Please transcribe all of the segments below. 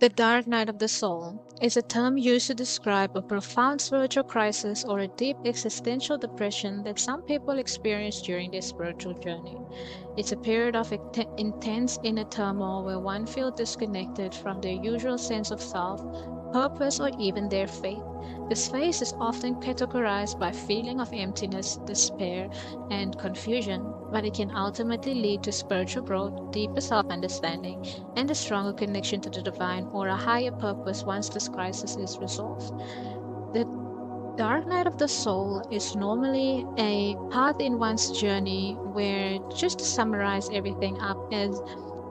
The dark night of the soul is a term used to describe a profound spiritual crisis or a deep existential depression that some people experience during their spiritual journey. It's a period of intense inner turmoil where one feels disconnected from their usual sense of self, purpose, or even their faith. This phase is often categorized by feeling of emptiness, despair, and confusion, but it can ultimately lead to spiritual growth, deeper self-understanding, and a stronger connection to the divine or a higher purpose once this crisis is resolved. The dark night of the soul is normally a path in one's journey where, just to summarize everything up, is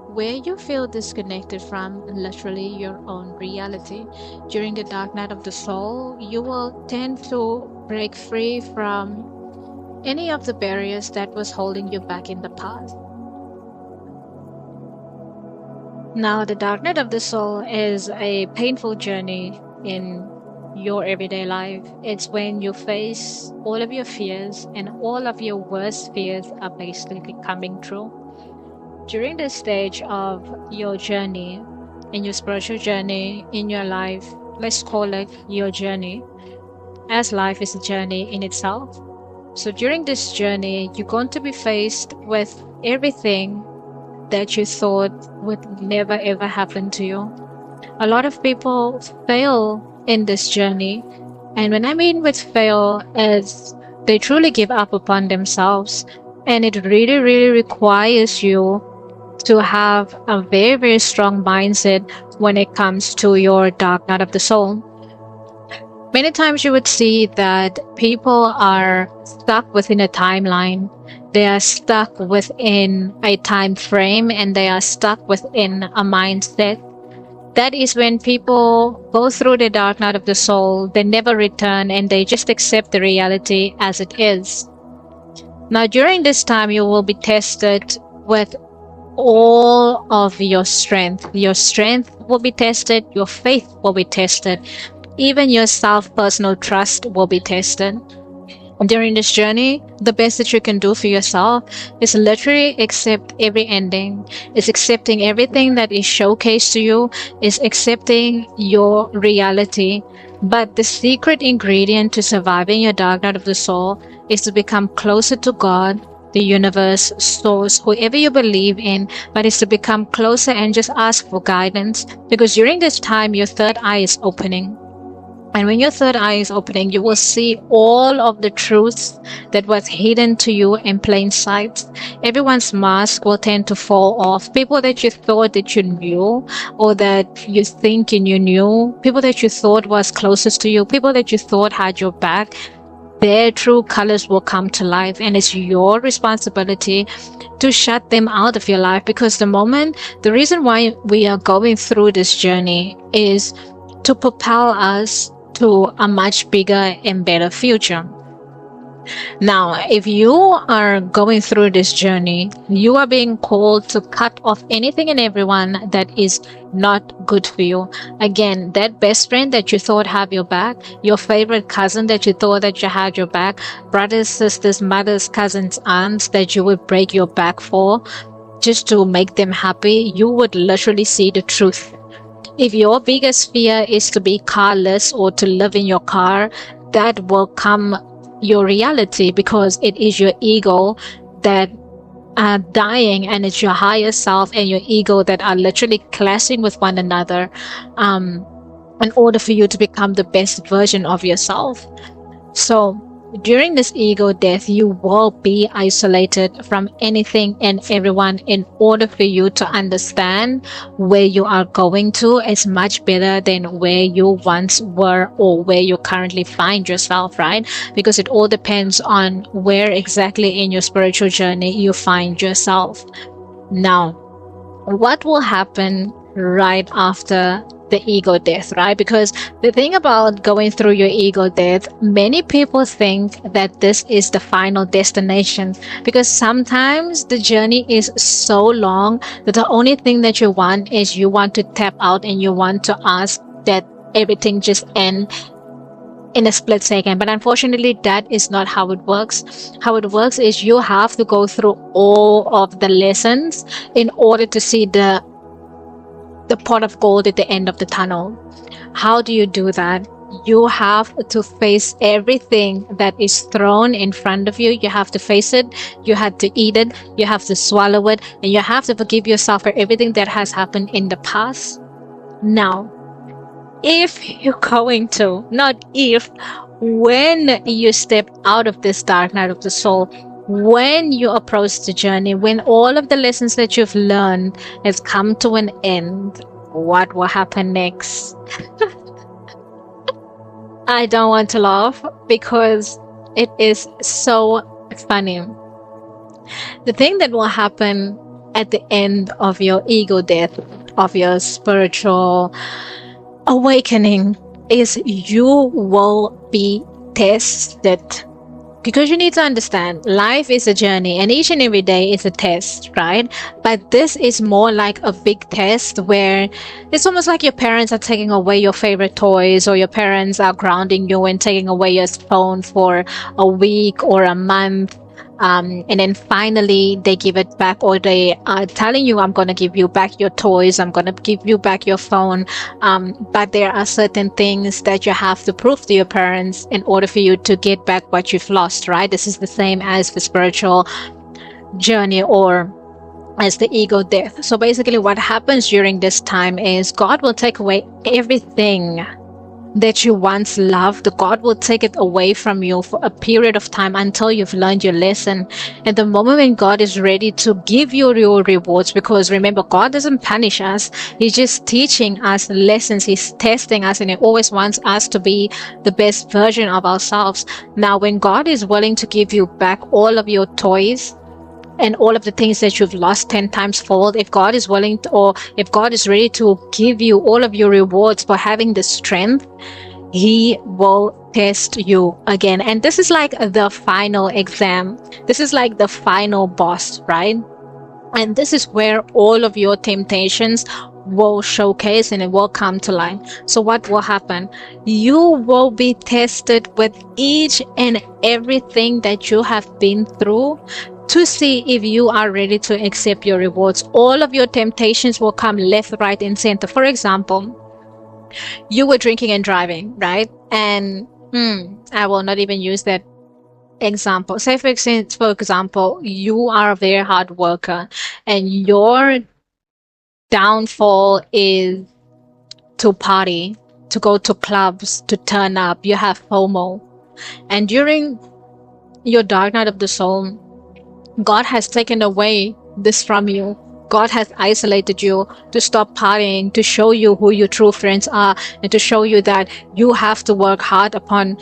where you feel disconnected from literally your own reality. During the dark night of the soul, you will tend to break free from any of the barriers that was holding you back in the past. Now, the dark night of the soul is a painful journey in your everyday life. It's when you face all of your fears and all of your worst fears are basically coming true. During this stage of your journey, in your spiritual journey, in your life, let's call it your journey, as life is a journey in itself. So during this journey, you're going to be faced with everything that you thought would never ever happen to you. A lot of people fail in this journey. And when I mean with fail, is they truly give up upon themselves. And it really, really requires you to have a very, very strong mindset when it comes to your dark night of the soul. Many times you would see that people are stuck within a timeline. They are stuck within a time frame and they are stuck within a mindset. That is when people go through the dark night of the soul, they never return and they just accept the reality as it is. Now, during this time, you will be tested with all of your strength. Your strength will be tested, your faith will be tested, even your personal trust will be tested. During this journey, the best that you can do for yourself is literally accept every ending, is accepting everything that is showcased to you, is accepting your reality. But the secret ingredient to surviving your dark night of the soul is to become closer to God, the universe, source, whoever you believe in, but it's to become closer and just ask for guidance. Because during this time, your third eye is opening. And when your third eye is opening, you will see all of the truths that was hidden to you in plain sight. Everyone's mask will tend to fall off. People that you thought that you knew or that you think you knew, people that you thought was closest to you, people that you thought had your back, their true colors will come to life. And it's your responsibility to shut them out of your life. Because the reason why we are going through this journey is to propel us to a much bigger and better future. Now, if you are going through this journey, you are being called to cut off anything and everyone that is not good for you. Again, that best friend that you thought had your back, your favorite cousin that you thought that you had your back, brothers, sisters, mothers, cousins, aunts that you would break your back for just to make them happy, you would literally see the truth. If your biggest fear is to be carless or to live in your car, that will come your reality, because it is your ego that are dying, and it's your higher self and your ego that are literally clashing with one another in order for you to become the best version of yourself. So during this ego death, you will be isolated from anything and everyone in order for you to understand where you are going to is much better than where you once were or where you currently find yourself, right? Because it all depends on where exactly in your spiritual journey you find yourself. Now, what will happen right after the ego death, right? Because the thing about going through your ego death, many people think that this is the final destination, because sometimes the journey is so long that the only thing that you want is you want to tap out and you want to ask that everything just end in a split second. But unfortunately, that is not how it works. How it works is you have to go through all of the lessons in order to see the the pot of gold at the end of the tunnel. How do you do that? You have to face everything that is thrown in front of you. You have to face it. You have to eat it. You have to swallow it. And you have to forgive yourself for everything that has happened in the past. Now, if you're going to, not if, when you step out of this dark night of the soul, when you approach the journey, when all of the lessons that you've learned has come to an end, what will happen next? I don't want to laugh because it is so funny. The thing that will happen at the end of your ego death, of your spiritual awakening, is you will be tested. Because you need to understand, life is a journey and each and every day is a test, right? But this is more like a big test where it's almost like your parents are taking away your favorite toys, or your parents are grounding you and taking away your phone for a week or a month. And then finally they give it back, or they are telling you, I'm going to give you back your toys, I'm going to give you back your phone. But there are certain things that you have to prove to your parents in order for you to get back what you've lost, right? This is the same as the spiritual journey or as the ego death. So basically what happens during this time is God will take away everything that you once loved. God will take it away from you for a period of time until you've learned your lesson. And the moment when God is ready to give you your rewards, because remember, God doesn't punish us. He's just teaching us lessons. He's testing us, and He always wants us to be the best version of ourselves. Now, when God is willing to give you back all of your toys, and all of the things that you've lost 10 times fold, if God is willing to, or if God is ready to give you all of your rewards for having the strength, He will test you again. And this is like the final exam. This is like the final boss, right? And this is where all of your temptations will showcase and it will come to light. So what will happen? You will be tested with each and everything that you have been through, to see if you are ready to accept your rewards. All of your temptations will come left, right, and center. For example, you were drinking and driving, right? And I will not even use that example. Say for example, you are a very hard worker and your downfall is to party, to go to clubs, to turn up. You have FOMO. And during your dark night of the soul, God has taken away this from you. God has isolated you to stop partying, to show you who your true friends are, and to show you that you have to work hard upon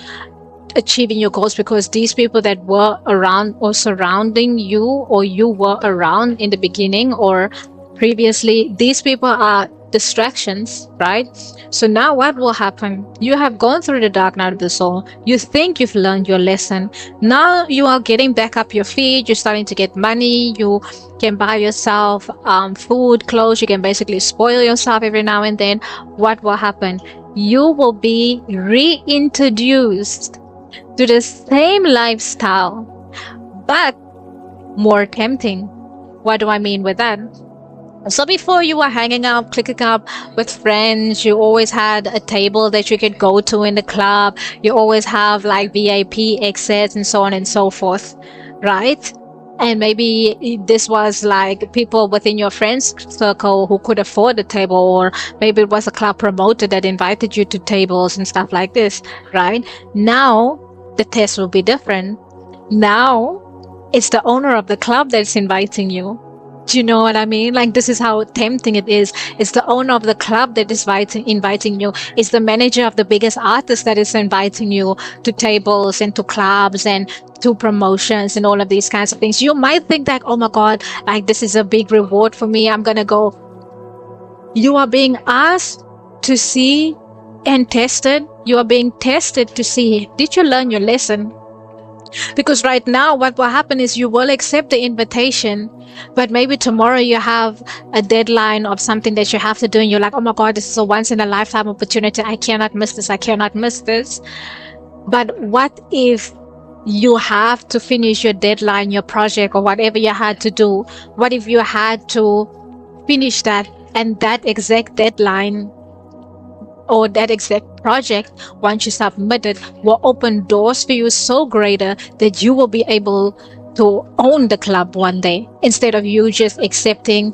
achieving your goals, because these people that were around or surrounding you, or you were around in the beginning or previously, these people are distractions, right? So now what will happen? You have gone through the dark night of the soul. You think you've learned your lesson. Now you are getting back up your feet. You're starting to get money. You can buy yourself food, clothes. You can basically spoil yourself every now and then. What will happen? You will be reintroduced to the same lifestyle, but more tempting. What do I mean with that? So before, you were hanging out, clicking up with friends. You always had a table that you could go to in the club. You always have like VIP exits and so on and so forth, right? And maybe this was like people within your friends circle who could afford the table, or maybe it was a club promoter that invited you to tables and stuff like this, right? Now the test will be different. Now it's the owner of the club that's inviting you. Do you know what I mean? Like, this is how tempting it is. It's the owner of the club that is inviting you. It's the manager of the biggest artist that is inviting you to tables and to clubs and to promotions and all of these kinds of things. You might think that, oh my God, like this is a big reward for me. I'm going to go. You are being asked to see and tested. You are being tested to see, did you learn your lesson? Because right now, what will happen is you will accept the invitation, but maybe tomorrow you have a deadline of something that you have to do, and you're like, oh my God, this is a once in a lifetime opportunity. I cannot miss this. I cannot miss this. But what if you have to finish your deadline, your project, or whatever you had to do? What if you had to finish that And that exact deadline or that exact project, once you submit it, will open doors for you so greater that you will be able to own the club one day, instead of you just accepting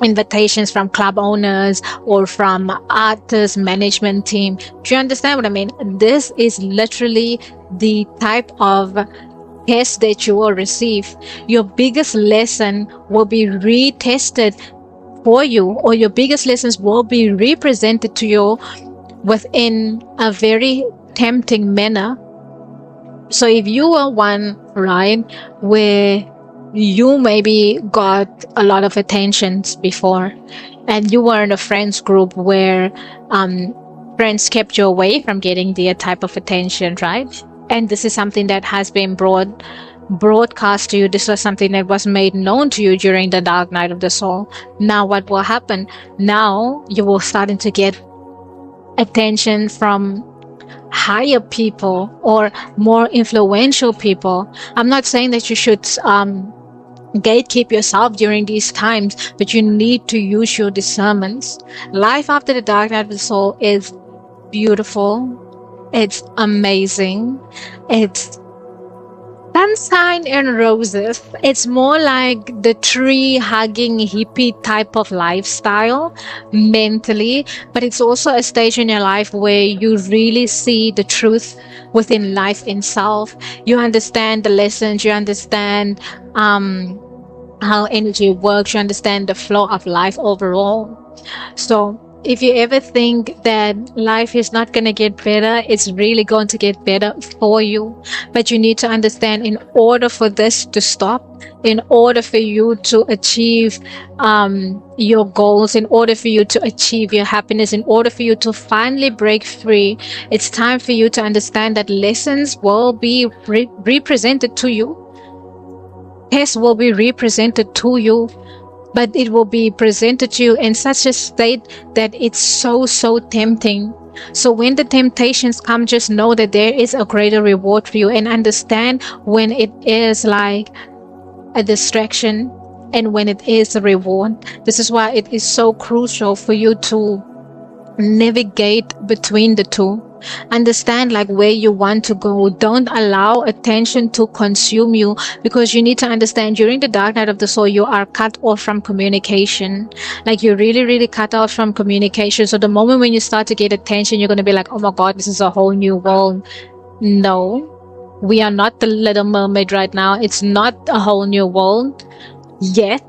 invitations from club owners or from artist management team. Do you understand what I mean? This is literally the type of test that you will receive. Your biggest lesson will be retested for you, or your biggest lessons will be represented to you within a very tempting manner. So if you are one, right, where you maybe got a lot of attentions before, and you were in a friends group where friends kept you away from getting their type of attention, right? And this is something that has been broadcast to you. This was something that was made known to you during the dark night of the soul. Now what will happen? Now you will starting to get attention from higher people or more influential people. I'm not saying that you should gatekeep yourself during these times, but you need to use your discernment. Life after the dark night of the soul is beautiful. It's amazing. It's sunshine and roses. It's more like the tree hugging hippie type of lifestyle mentally, but it's also a stage in your life where you really see the truth within life itself. You understand the lessons, you understand how energy works, you understand the flow of life overall. So if you ever think that life is not going to get better, it's really going to get better for you. But you need to understand, in order for this to stop, in order for you to achieve your goals, in order for you to achieve your happiness, in order for you to finally break free, it's time for you to understand that lessons will be represented to you. Tests will be represented to you, but it will be presented to you in such a state that it's so tempting. So when the temptations come, just know that there is a greater reward for you, and understand when it is like a distraction and when it is a reward. This is why it is so crucial for you to navigate between the two. Understand like where you want to go. Don't allow attention to consume you, because you need to understand, during the dark night of the soul, you are cut off from communication. Like you're really cut off from communication. So the moment when you start to get attention, you're going to be like, oh my God, this is a whole new world. No, we are not the Little Mermaid right now. It's not a whole new world yet.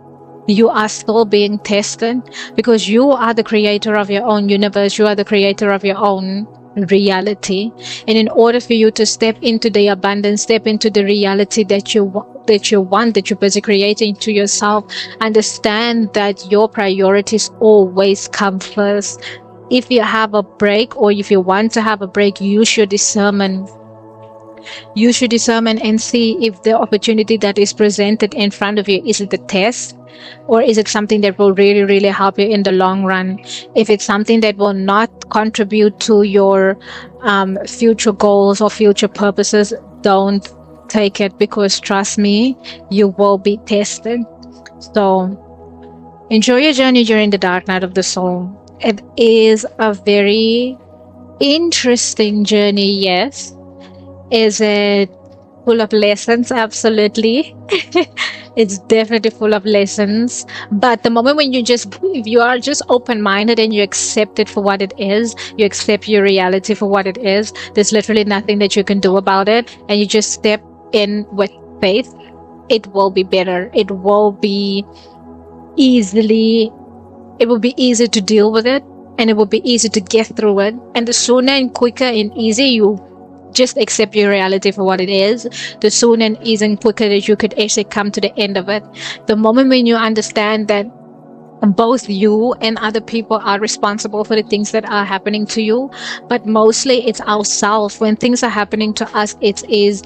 You are still being tested, because you are the creator of your own universe. You are the creator of your own reality. And in order for you to step into the abundance, step into the reality that you want, that you're busy creating to yourself, understand that your priorities always come first. If you have a break, or if you want to have a break, use your discernment. You should discern and see if the opportunity that is presented in front of you, is it a test, or is it something that will really help you in the long run? If it's something that will not contribute to your future goals or future purposes, don't take it, because trust me, you will be tested. So enjoy your journey during the dark night of the soul. It is a very interesting journey, yes. Is it full of lessons? Absolutely. It's definitely full of lessons. But the moment when if you are just open-minded and you accept it for what it is, you accept your reality for what it is, there's literally nothing that you can do about it, and you just step in with faith, it will be better. It will be easy to deal with it, and it will be easy to get through it. And the sooner and quicker and easier you just accept your reality for what it is, the sooner and easier and quicker that you could actually come to the end of it. The moment when you understand that both you and other people are responsible for the things that are happening to you, but mostly it's ourselves. When things are happening to us, it is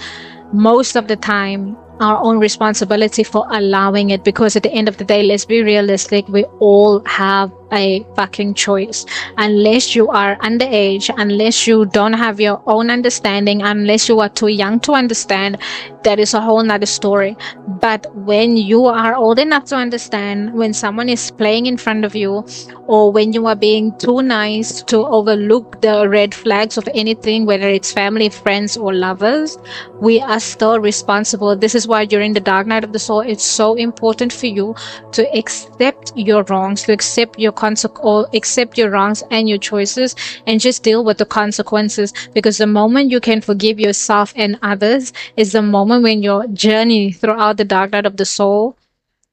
most of the time our own responsibility for allowing it, because at the end of the day, let's be realistic, we all have a fucking choice. Unless you are underage, unless you don't have your own understanding, unless you are too young to understand, that is a whole nother story. But when you are old enough to understand, when someone is playing in front of you, or when you are being too nice to overlook the red flags of anything, whether it's family, friends, or lovers, we are still responsible. This is why during the dark night of the soul, it's so important for you to accept your wrongs, to accept your or accept your wrongs and your choices, and just deal with the consequences. Because the moment you can forgive yourself and others is the moment when your journey throughout the dark night of the soul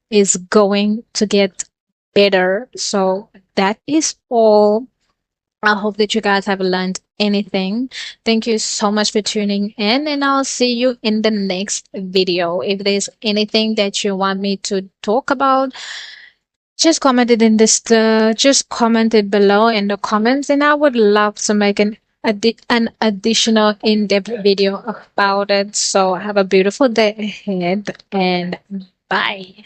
is going to get better. So that is all. I hope that you guys have learned anything. Thank you so much for tuning in, and I'll see you in the next video. If there's anything that you want me to talk about, just comment it in this, just comment it below in the comments, and I would love to make an additional in-depth video about it. So have a beautiful day ahead, and bye.